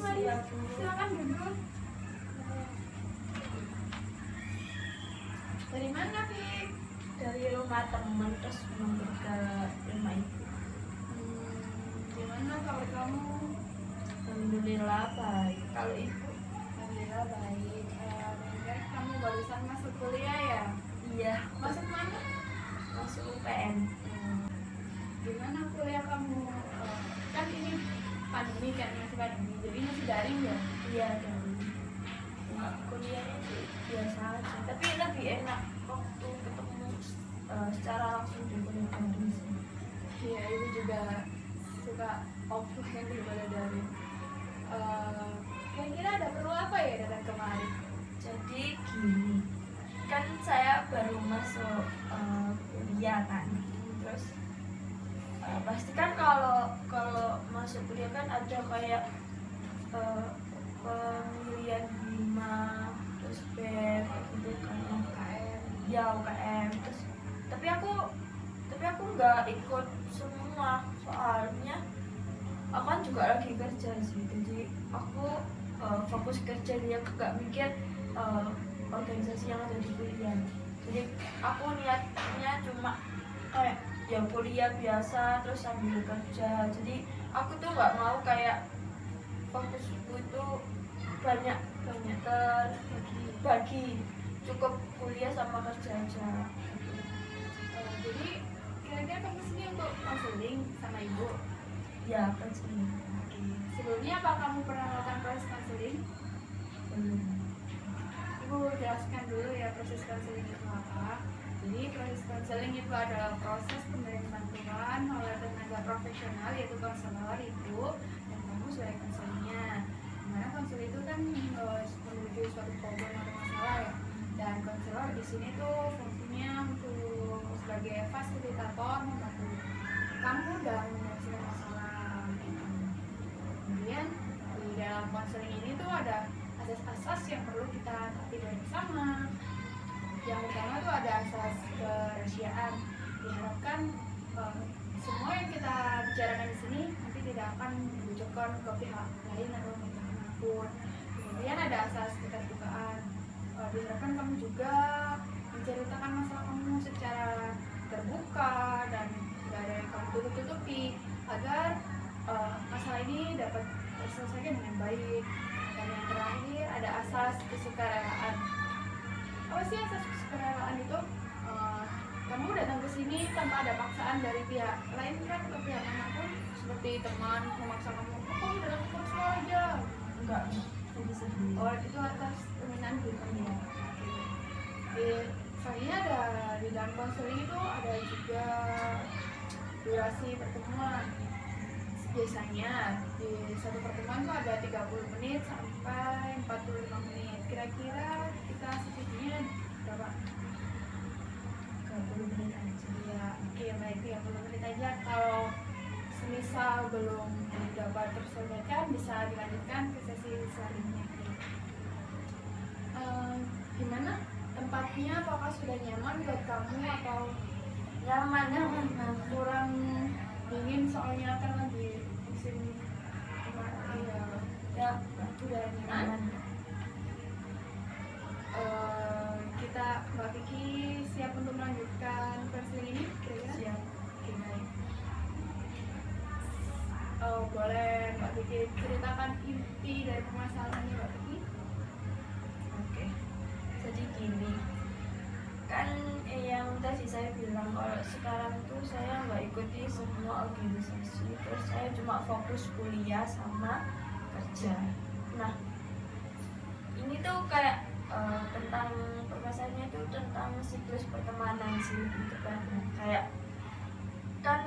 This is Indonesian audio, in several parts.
mari silakan duduk. Dari mana, Fik? Dari rumah teman terus mampir ke rumah ibu. Gimana kabar kamu? Alhamdulillah baik. Kalau ibu? Alhamdulillah baik. Dengar kamu barusan masuk kuliah ya? Iya, Masuk mana? masuk UPN. Gimana kuliah kamu? Kan ini pandemi kan, masih pandemi, jadi masih daring ya? Iya, dan kuliahnya sih biasa aja. Tapi lebih enak waktu ketemu secara langsung di kuliah daring sih. Iya, ibu juga suka offline daripada daring. Kira-kira ada perlu apa ya datang kemari? Jadi gini, kan saya baru masuk kuliah kan, terus pasti kan kalau masuk kuliah kan ada kayak pemilihan BIMA, terus BEM gitu kan, UKM, ya UKM. Terus tapi aku nggak ikut semua, soalnya aku kan juga lagi kerja sih, jadi aku fokus kerja, dia nggak mikir organisasi yang ada di kuliah. Jadi aku niatnya cuma kayak ya kuliah biasa terus sambil kerja. Jadi aku tuh nggak mau kayak fokusku itu banyak terbagi, cukup kuliah sama kerja aja. Jadi kira-kira kamu sini untuk konseling sama ibu? Ya kan sih. Sebelumnya apa kamu pernah melakukan proses konseling? Belum. Ibu jelaskan dulu ya proses konseling itu apa. Jadi proses konseling itu adalah proses pemberian bantuan oleh tenaga profesional yaitu konselor itu, dan kamu sebagai konselingnya. Dimana konselor itu kan menuju suatu problem atau masalah ya. Dan konselor di sini tuh fungsinya untuk sebagai fasilitator membantu kamu dalam menyelesaikan masalah. Kemudian di dalam konseling ini tuh ada asas-asas yang perlu kita taati bersama. Yang pertama tuh ada asas kerahasiaan. Diharapkan semua yang kita bicarakan di sini nanti tidak akan dibocorkan ke pihak lain atau pihak manapun. Kemudian ada asas keterbukaan. Diharapkan kamu juga menceritakan masalah kamu secara terbuka dan tidak ada yang kamu tutup-tutupi agar masalah ini dapat terselesaikan dengan baik. Dan yang terakhir ada asas kesukarelaan. Apa sih asas kesukarelaan itu? Kamu datang ke sini tanpa ada paksaan dari pihak lain kan, atau pihak manapun, seperti teman memaksa kamu, kamu datang ke kampus aja. Enggak, jadi sedih. Oh, itu atas permintaan dirinya. Soalnya ada di dalam konseling itu ada juga durasi pertemuan. Biasanya di satu pertemuan tuh ada 30 menit sampai 45 menit. Kira-kira kita setujunya berapa? 30 menit aja. Ya, oke, baik, 30 menit aja. Kalau semisal belum dapat terselesaikan, bisa dilanjutkan ke sesi selanjutnya. Gimana tempatnya? Apakah sudah nyaman buat kamu atau Nyaman. kurang dingin? Soalnya kan lagi musim ya sudah nyaman. Kita Mbak Vicky siap untuk melanjutkan konseling ini kira-kira? Siap. Oke, baik. Boleh Mbak Vicky ceritakan inti dari permasalahannya Mbak Vicky? Oke. Jadi gini, kan yang tadi saya bilang kalau sekarang tuh saya nggak ikuti semua organisasi, terus saya cuma fokus kuliah sama kerja. Nah, ini tuh kayak tentang permasalahannya itu tentang siklus pertemanan sih, gitu kan. Kayak kan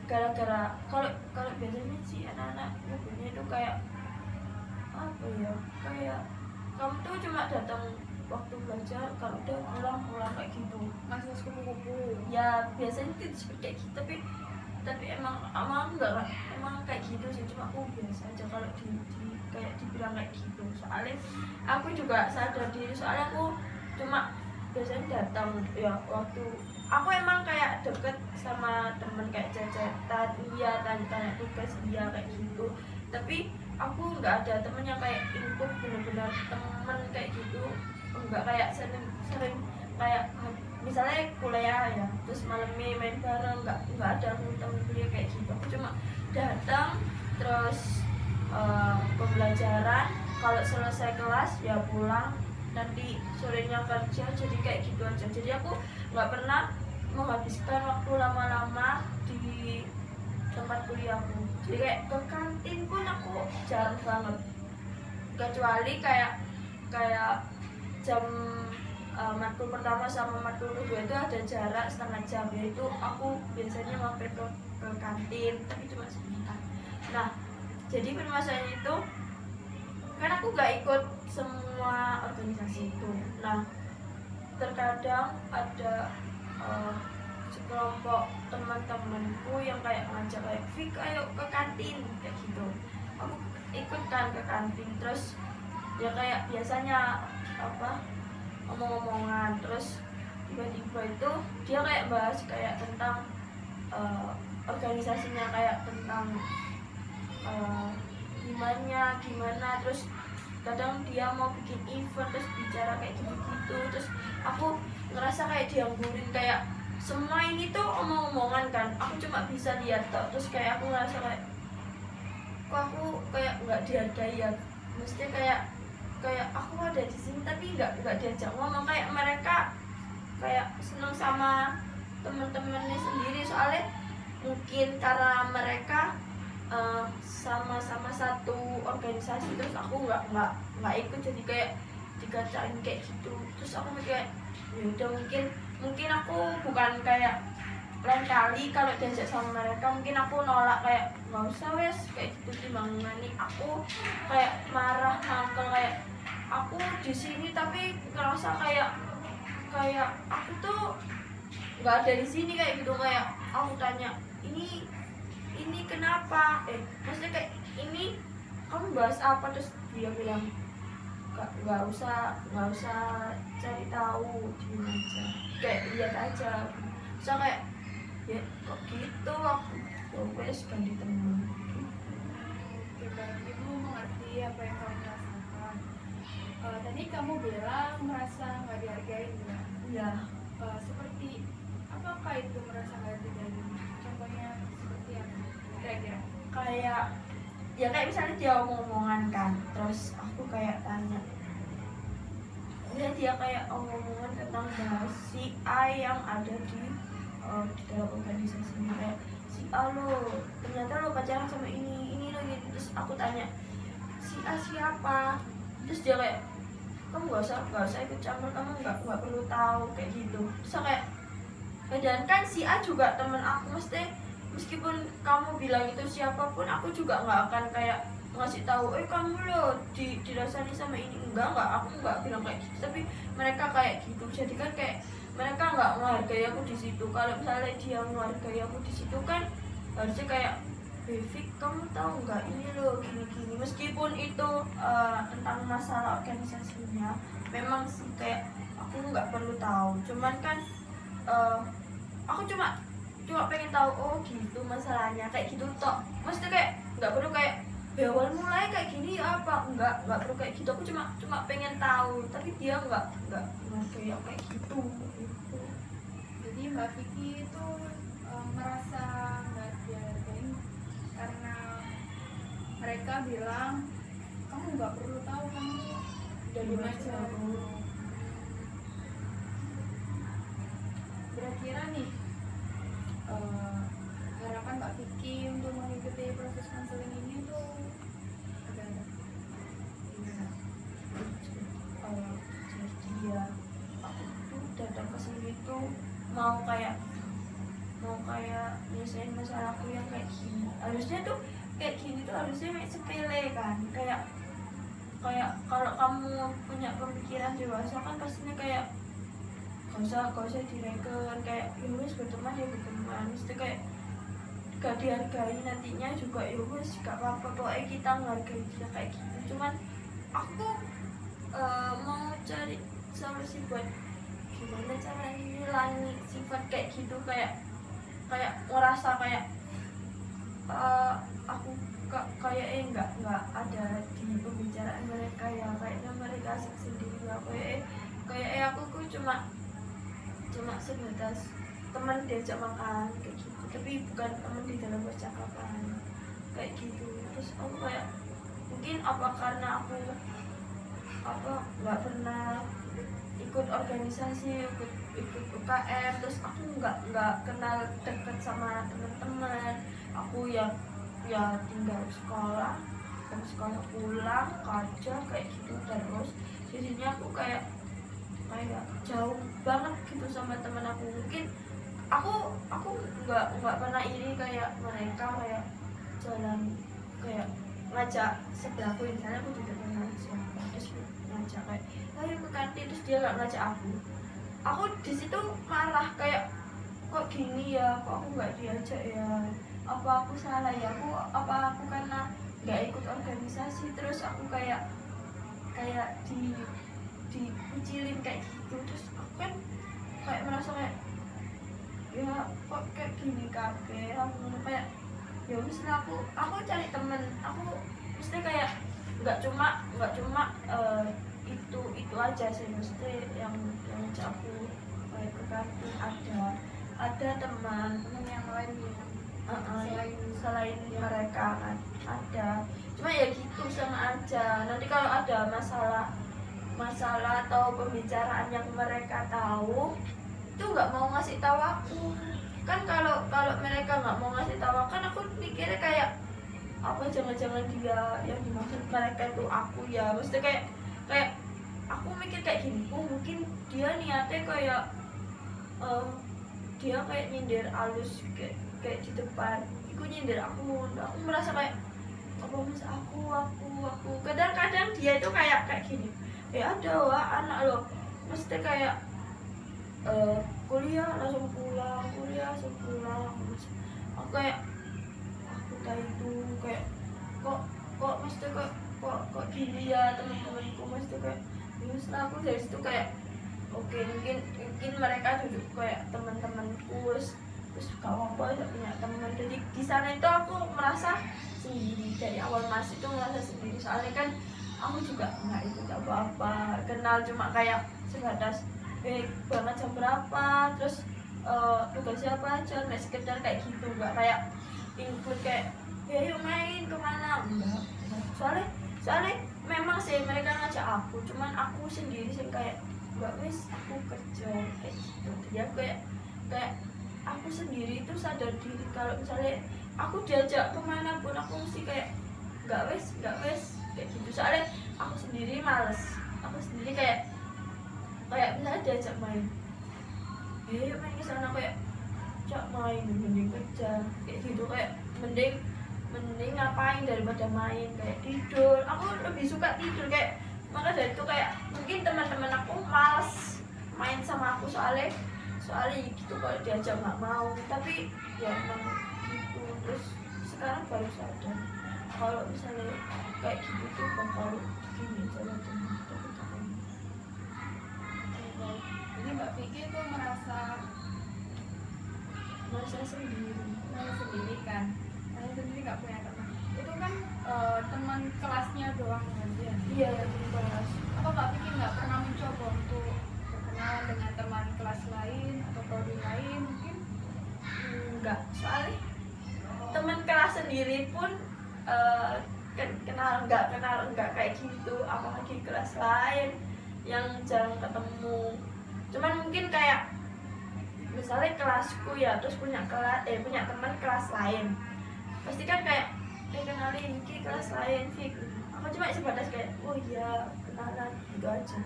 gara-gara kalau biasanya sih anak-anak nyebutnya itu kayak apa ya, kayak kamu tuh cuma datang waktu belajar, kalau udah pulang kayak gitu, Masih kupu-kupu. ya biasanya itu seperti kayak gitu. Tapi emang enggak, emang kayak gitu sih, cuma aku biasa aja kalau kayak dibilang kayak gitu. Soalnya aku juga sadar diri, soalnya aku cuma biasanya datang ya waktu aku emang kayak deket sama temen, kayak cecetan, iya, tanya tugas, iya, kayak gitu. Tapi aku nggak ada temen yang kayak input bener-bener temen kayak gitu, nggak kayak sering kayak misalnya kuliah ya terus malamnya main bareng, nggak ada aku temen kuliah kayak gitu. Aku cuma datang terus pembelajaran, kalau selesai kelas ya pulang, nanti sorenya kerja, jadi kayak gitu aja. Jadi aku nggak pernah menghabiskan waktu lama-lama di tempat kuliahku. Jadi kayak ke kantin pun aku jarang banget, kecuali kayak kayak jam matkul pertama sama matkul kedua itu ada jarak setengah jam, yaitu aku biasanya mampir ke kantin tapi cuma sebentar. Nah jadi permasalahan itu kan aku gak ikut semua organisasi itu. Nah terkadang ada sekelompok teman-temanku yang kayak ngajak kayak Fik ayo ke kantin kayak gitu, aku ikut kan ke kantin. Terus ya kayak biasanya apa omong-omongan, terus tiba-tiba itu dia kayak bahas kayak tentang organisasinya, kayak tentang gimana, terus kadang dia mau bikin event terus bicara kayak gitu-gitu. Terus aku ngerasa kayak dianggurin, kayak semua ini tuh omong-omongan kan, aku cuma bisa lihat toh. Terus kayak aku ngerasa kayak kok aku kayak nggak dihargai ya, mesti kayak aku ada di sini tapi nggak diajak ngomong. Kayak mereka kayak seneng sama temen-temennya sendiri, soalnya mungkin karena mereka sama-sama satu organisasi, terus aku nggak ikut, jadi kayak dikacain kayak gitu. Terus aku mikir kayak ya udah, mungkin aku bukan kayak lain kali kalau diajak sama mereka mungkin aku nolak, kayak nggak usah wes kayak gitu. Timbangan aku kayak marah mangkel, kayak aku di sini tapi ngerasa kayak aku tuh nggak ada di sini kayak gitu. Kayak aku tanya ini kenapa, maksudnya kayak ini kamu bahas apa, terus dia bilang nggak usah cari tahu, diem aja, kayak lihat aja. So kayak ya kok gitu, aku wes ganti teman. Oke, baik, ibu mengerti apa yang kamu rasakan. Tadi kamu bilang merasa nggak dihargai ya? Ya Seperti apakah itu merasa nggak dihargai? Contohnya seperti apa? Kira-kira? kayak misalnya dia omong-omongan kan, terus aku kayak tanya, dia kayak omong-omongan tentang bahas si A yang ada di dalam organisasinya, kayak si A lo ternyata lo pacaran sama ini lo gitu. Terus aku tanya si A siapa, terus dia kayak kamu nggak usah ikut campur, kamu nggak perlu tahu kayak gitu. Terus kayak dan kan si A juga temen aku, meskipun kamu bilang itu siapapun, aku juga nggak akan kayak ngasih tahu kamu lo dirasani sama ini, enggak, aku nggak bilang kayak gitu. Tapi mereka kayak gitu, jadi kan kayak mereka nggak menghargai aku di situ. Kalau misalnya dia menghargai aku di situ kan harusnya kayak Bevik kamu tahu nggak ini lo gini, meskipun itu tentang masalah organisasinya, memang sih kayak aku nggak perlu tahu, cuman kan aku cuma pengen tahu oh gitu masalahnya kayak gitu toh. Maksudnya kayak nggak perlu kayak awal mulai kayak gini ya apa, nggak perlu kayak gitu. Aku cuma pengen tahu, tapi dia nggak kayak gitu. Jadi Mbak Vicky itu merasa nggak dihargai karena mereka bilang kamu nggak perlu tahu, kamu dari aja. Kira-kira nih harapan Mbak Vicky untuk mengikuti proses konseling ini tuh ada gimana? Jadi ya aku tuh datang ke sini tuh mau kayak nyelesain masalahku yang kayak gini. Harusnya tuh kayak gini tuh harusnya kayak sepele kan, kayak kalau kamu punya pemikiran dewasa kan pastinya kayak gak usah direken, kayak ya wis berteman ya berteman, mesti kayak gak dihargai nantinya juga ya wis gak apa-apa, pokoknya kita menghargai dia kayak gitu. Cuman aku mau cari solusi buat gimana cara ngilangi sifat kayak gitu, kayak ngerasa kayak aku kok kayaknya nggak ada di pembicaraan mereka ya, kayaknya mereka asik sendiri ya, kayaknya aku cuma sebatas teman diajak makan kayak gitu, tapi bukan teman di dalam percakapan kayak gitu. Terus aku kayak mungkin apa karena aku nggak pernah ikut organisasi, ikut UKM, terus aku nggak kenal dekat sama teman-teman. Aku ya tinggal sekolah pulang kerja kayak gitu terus, jadinya aku kayak jauh banget gitu sama teman aku. Mungkin aku nggak pernah iri kayak mereka, kayak jalan kayak ngajak sebelahku, misalnya aku tidak kenal siapa terus ngajak kayak ayo ke kantin, terus dia nggak ngajak aku di situ marah kayak kok gini ya, kok aku nggak diajak ya, apa aku salah ya, aku karena nggak ikut organisasi terus aku kayak dikucilin kayak gitu. Terus aku kan kayak merasa kayak ya kok kayak gini kabeh, aku kayak ya misalnya aku cari temen, aku mesti kayak nggak cuma itu aja sih, mesti yang ngajak aku kayak ke kantin ada teman yang lain ya, selain mereka kan ada, cuma ya gitu sama aja. Nanti kalau ada masalah atau pembicaraan yang mereka tahu itu nggak mau ngasih tahu aku kan. Kalau mereka nggak mau ngasih tahu kan aku mikirnya kayak apa, jangan-jangan dia yang dimaksud mereka itu aku ya, mesti kayak aku mikir kayak gini, mungkin dia niatnya kayak dia kayak nyindir halus kayak di depan aku nyindir aku merasa kayak apa mas aku kadang-kadang dia itu kayak gini, ada anak loh mesti kayak kuliah langsung pulang aku kayak aku tahu itu kayak kok mesti kok gini ya teman-temanku, mesti kayak terus aku dari situ kayak oke, mungkin mereka duduk kayak teman-temanku, terus kalau apa punya teman. Jadi di sana itu aku merasa sendiri dari awal masuk itu, merasa sendiri soalnya kan aku juga nggak ikut apa-apa, kenal cuma kayak sebatas banget jam berapa, terus tugasnya apa aja, nggak sekedar kayak gitu, nggak kayak include kayak yuk main kemana, enggak. Soalnya memang sih mereka ngajak aku, cuman aku sendiri sih kayak nggak, wis aku kerja kayak gitu. Jadi aku kayak aku sendiri itu sadar diri kalau misalnya aku diajak kemana pun aku mesti kayak nggak wis kayak gitu. Soalnya aku sendiri males, aku sendiri kayak misalnya diajak main, yuk main ke sana, kayak cak main mending kerja kayak gitu, kayak mending ngapain daripada main, kayak tidur. Aku lebih suka tidur, kayak maka dari itu kayak mungkin teman-teman aku malas main sama aku soalnya gitu, kalau diajak nggak mau. Tapi ya emang gitu. Terus sekarang baru sadar kalau misalnya kayak gitu tuh bakal gini jalan teman-teman. Jadi Mbak Vicky tuh merasa sendiri kan, saya sendiri nggak punya teman. Itu kan teman kelasnya doang aja. Iya, teman kelas. Apa Mbak Vicky nggak pernah mencoba untuk berkenalan dengan teman kelas lain atau prodi lain mungkin? Enggak, soalnya teman kelas sendiri pun kenal enggak kayak gitu, apalagi kelas lain yang jarang ketemu. Cuman mungkin kayak misalnya kelasku ya, terus punya teman kelas lain, pasti kan kayak kenalin ki kelas lain Fik. Aku cuma sebatas kayak oh iya kenalan gitu aja,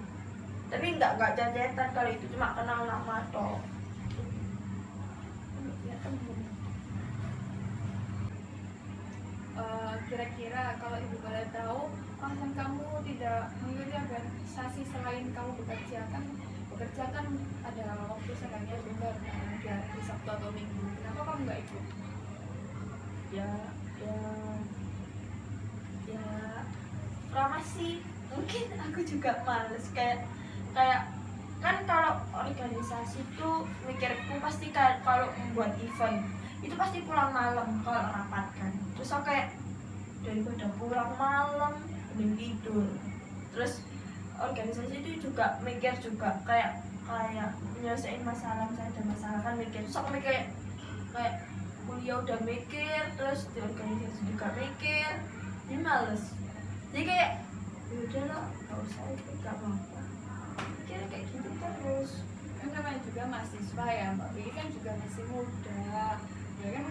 tapi enggak jajetan. Kalau itu cuma kenal nama toh. Ya temen. Kira-kira kalau ibu boleh tahu, alasan kamu tidak mengikuti organisasi selain kamu bekerja kan ada waktu seenggaknya juga di Sabtu atau Minggu, kenapa kamu nggak ikut? Ya lama sih, mungkin aku juga males kayak kan kalau organisasi tuh mikirku pasti kalau membuat event itu pasti pulang malam kalau rapat kan. Terus aku kayak daripada pulang malam mending tidur. Terus organisasi itu juga mikir juga kayak menyelesaikan masalah, misalnya ada masalah kan mikir, sok mikir kayak kuliah udah mikir, terus di organisasi juga mikir, ini males. Jadi kayak yaudah lah, gak usah ikut, gak apa-apa. Mikirnya kayak gitu terus. Kan namanya juga mahasiswa ya Mbak Vicky, kan juga masih muda ya kan.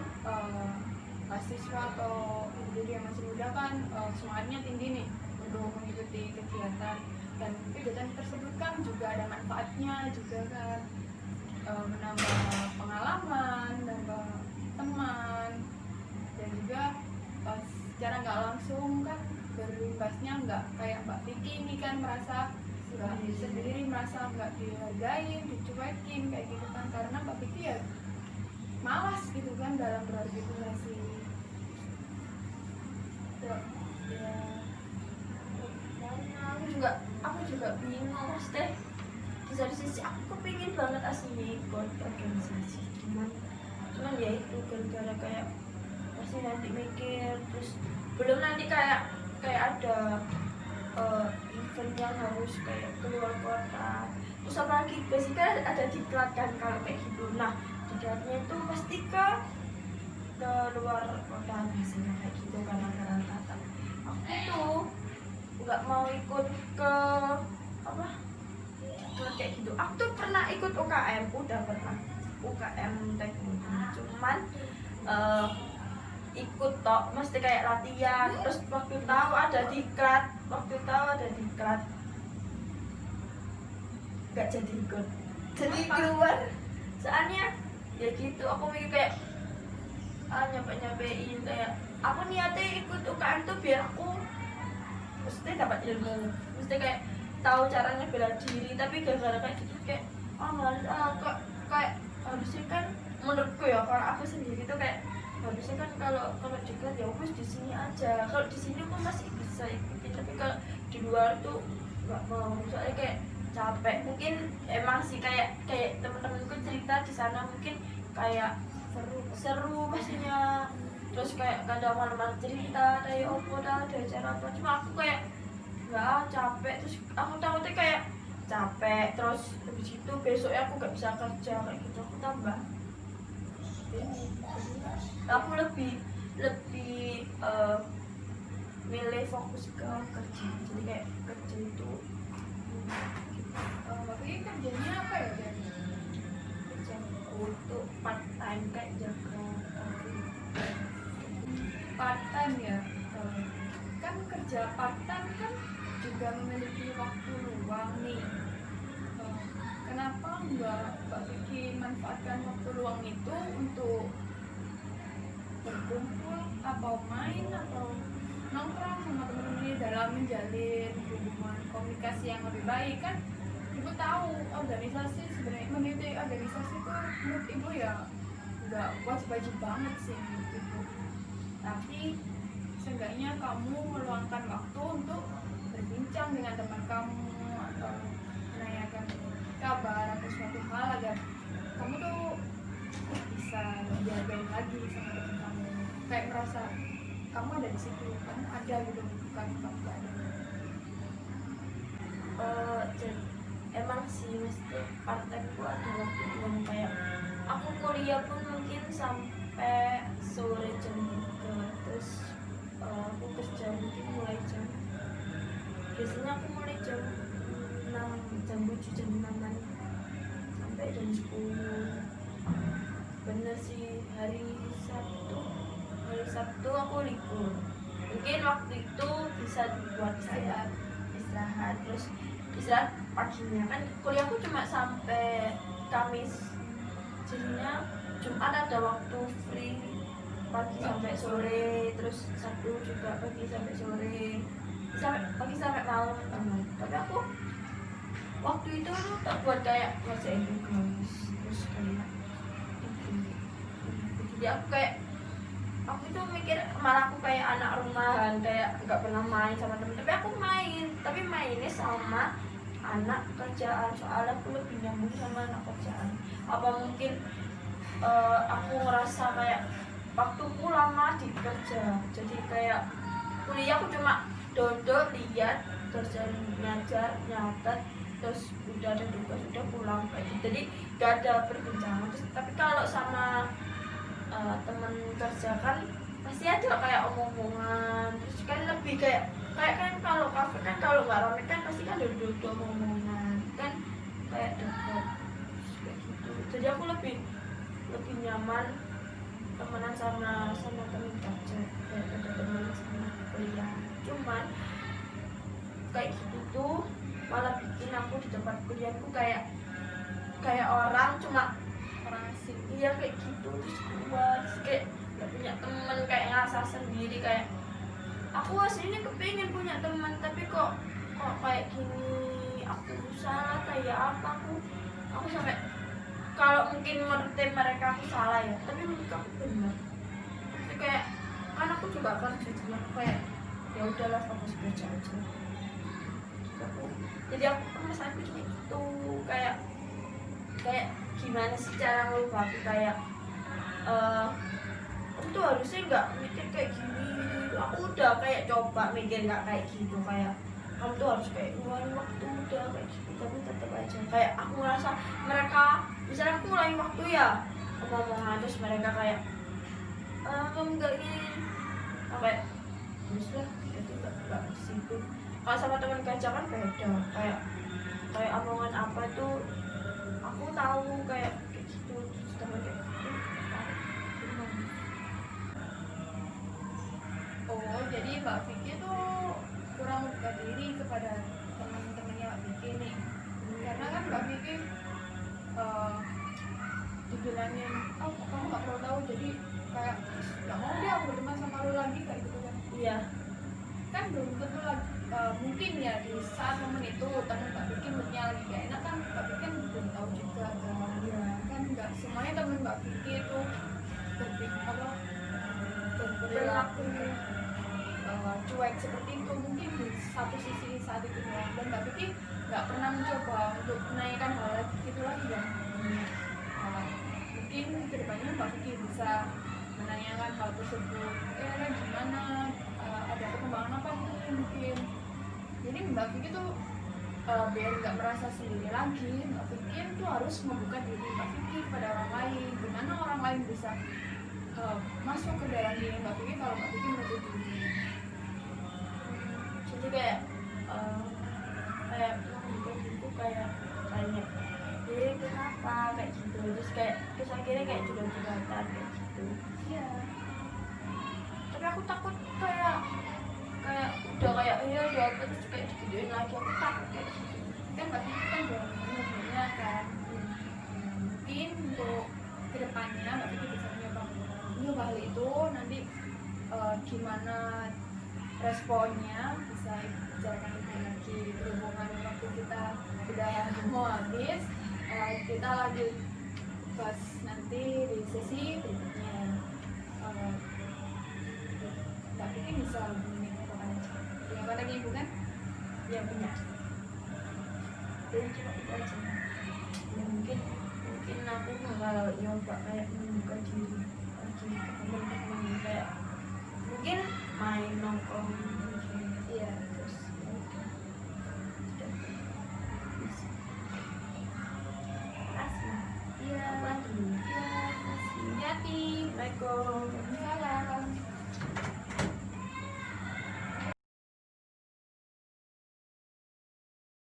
Mahasiswa atau individu yang masih muda kan semangatnya tinggi nih untuk mengikuti kegiatan, dan kegiatan tersebut kan juga ada manfaatnya juga kan, menambah pengalaman, menambah teman, dan juga secara nggak langsung kan berimbasnya nggak kayak Mbak Vicky ini kan merasa nggak sendiri, merasa nggak dihargain, dicuekin kayak gitu kan, karena Mbak Vicky ya malas gitu kan dalam berorganisasi. Ya, aku juga bingung mas teh. Di satu sisi aku kepingin banget aslinya ikut organisasi, cuman ya itu gara-gara kayak pasti nanti mikir, terus belum nanti kayak ada event yang harus kayak keluar kota, terus apalagi basicnya ada diklat kan kalau kayak gitu. Nah diklatnya itu pasti ke luar kota biasanya kayak gitu kan, rata-rata aku tuh nggak mau ikut ke apa kayak gitu. Aku tuh pernah ikut UKM, udah pernah UKM teknik, cuman ikut tok, mesti kayak latihan, terus waktu tahu ada diklat nggak jadi ikut, jadi keluar. Soalnya ya gitu, aku mikir kayak nyampein kayak aku niatnya ikut UKM tuh biar aku mesti dapat ilmu, mesti kayak tahu caranya bela diri, tapi gara-gara kayak gitu kayak malas, kok kayak harusnya kan menurutku ya, kalau aku sendiri tuh kayak harusnya kan kalau diklat ya aku di sini aja, kalau di sini aku masih bisa ikutin, tapi kalau di luar tuh nggak mau, soalnya kayak capek. Mungkin emang sih kayak temen-temenku cerita di sana mungkin kayak seru pastinya, terus kayak kadang malam-malam cerita kayak opo dah ada acara apa, cuma aku kayak nggak, capek, terus aku takutnya kayak capek, terus habis itu besoknya aku nggak bisa kerja kayak gitu, aku tambah ini. Aku lebih milih fokus ke kerja, jadi kayak kerja itu Mbak Vicky kerjanya apa ya Ben? kerja untuk part time kayak jaga Part time ya. Kan kerja part time kan juga memiliki waktu luang nih. Kenapa Mbak Vicky manfaatkan waktu luang itu untuk berkumpul atau main atau nongkrong sama teman-teman dalam menjalin hubungan komunikasi yang lebih baik? Kan ibu tahu organisasi sebenarnya, mengikuti organisasi itu menurut ibu ya nggak wajib banget sih menurut ibu, tapi seenggaknya kamu meluangkan waktu untuk berbincang dengan teman kamu atau menanyakan kabar atau suatu hal agar kamu tuh bisa dihargai lagi sama teman kamu, kayak merasa kamu ada di situ, kamu ada gitu, bukan kamu gak ada. Emang sih mesti part time ku ada waktu luang, kayak aku kuliah pun mungkin sampai sore jam 3, terus aku kerja mungkin mulai biasanya aku mulai jam 6, jam 7, jam 6 sampai jam 10. Bener sih, hari Sabtu aku libur, mungkin waktu itu bisa dibuat istirahat, terus istirahat paginya kan kuliahku cuma sampai Kamis, jadinya Jumat ada waktu free pagi sampai sore, terus Sabtu juga pagi sampai sore, pagi sampai malam. Tapi aku waktu itu tak buat kayak ngerjain tugas, terus kayak itu. Jadi aku itu mikir malah aku kayak anak rumahan, kayak nggak pernah main sama temen, tapi aku main, tapi mainnya sama anak kerjaan, soalnya aku lebih nyambung sama anak kerjaan. Apa mungkin aku ngerasa kayak waktuku lama di kerja, jadi kayak kuliah aku cuma duduk lihat terus ngajar nyatet terus udah ada tugas udah pulang kayak gitu. Jadi gak ada perbincangan. Terus tapi kalau sama teman kerja kan pasti ada kayak omong-omongan, terus kan lebih kayak kan kalau kafe kan kalau nggak rame kan pasti kan duduk omong-omongan kan kayak dekat kayak gitu. Jadi aku lebih nyaman temenan sama teman kerja daripada teman sama kuliah. Cuman kayak gitu tuh malah bikin aku di tempat kuliahku kayak orang cuma orang asing. iya kayak gitu. Terus keluar terus kayak gak punya teman, kayak ngerasa sendiri kayak aku aslinya kepingin punya teman tapi kok kayak gini, aku salah kayak apa, aku sampai kalau mungkin menurut mereka aku salah ya, tapi menurut aku benar. Jadi kayak kan aku juga kerja cuma kayak ya udahlah fokus kerja aja. Jadi aku perasaanku cuma itu kayak gimana sih cara ngelubah aku kayak aku tuh harusnya nggak mikir kayak gini. Aku udah kayak coba mikir nggak kayak gitu, kayak kamu tuh harus kayak ngeluarin waktu udah kayak gitu, tapi tetap aja kayak aku ngerasa mereka misalnya aku ngulangin waktu ya ngomong terus mereka kayak kamu nggak gini sampai teruslah itu nggak situ. Kalau sama teman kerja kan beda, kayak omongan apa tuh aku tahu kayak gitu. Terus teman kayak Oh, jadi Mbak Vicky tuh kurang membuka diri kepada teman-temannya Mbak Vicky nih. Karena kan Mbak Vicky dibilangin, oh kamu nggak perlu tahu, jadi kayak nggak mau deh aku berteman sama lu lagi kayak gitu kan. iya Kan belum tentu lagi, mungkin ya di saat momen itu teman Mbak Vicky moodnya lagi gak enak kan, Mbak Vicky kan belum tahu juga kan. Ya kan nggak semuanya teman Mbak Vicky itu berperilaku cuek seperti itu. Mungkin di satu sisi saat itu doang, dan Mbak Vicky nggak pernah mencoba untuk menanyakan hal itu lagi kan. Mungkin kedepannya Mbak Vicky bisa menanyakan hal tersebut, gimana, ada perkembangan apa nih mungkin. Jadi Mbak Vicky tuh biar nggak merasa sendiri lagi, Mbak Vicky tuh harus membuka diri Mbak Vicky kepada orang lain. Gimana orang lain bisa masuk ke dalam diri Mbak Vicky kalau Mbak Vicky menutup diri. jadi kayak membuka gitu kayak diri kenapa kayak gitu. Terus akhirnya kayak curhat kayak gitu. Iya. Tapi aku takut kayak udah kayak iya udah apa terus kayak divideoin lagi, aku takut kayak gitu. Kan Mbak Vicky kan udah umurnya kan. Mungkin untuk kedepannya Mbak Vicky bisa nyoba hal itu, nanti gimana responnya bisa bicarakan lebih lagi. Berhubungan waktu kita sudah mau habis, kita lanjut bahas nanti di sesi berikutnya. Mbak Vicky bisa hubungin kapan aja. Punya apa lagi Ibu kan? Ya punya. Jadi cuma itu aja. Ya, mungkin aku bakal nyoba kayak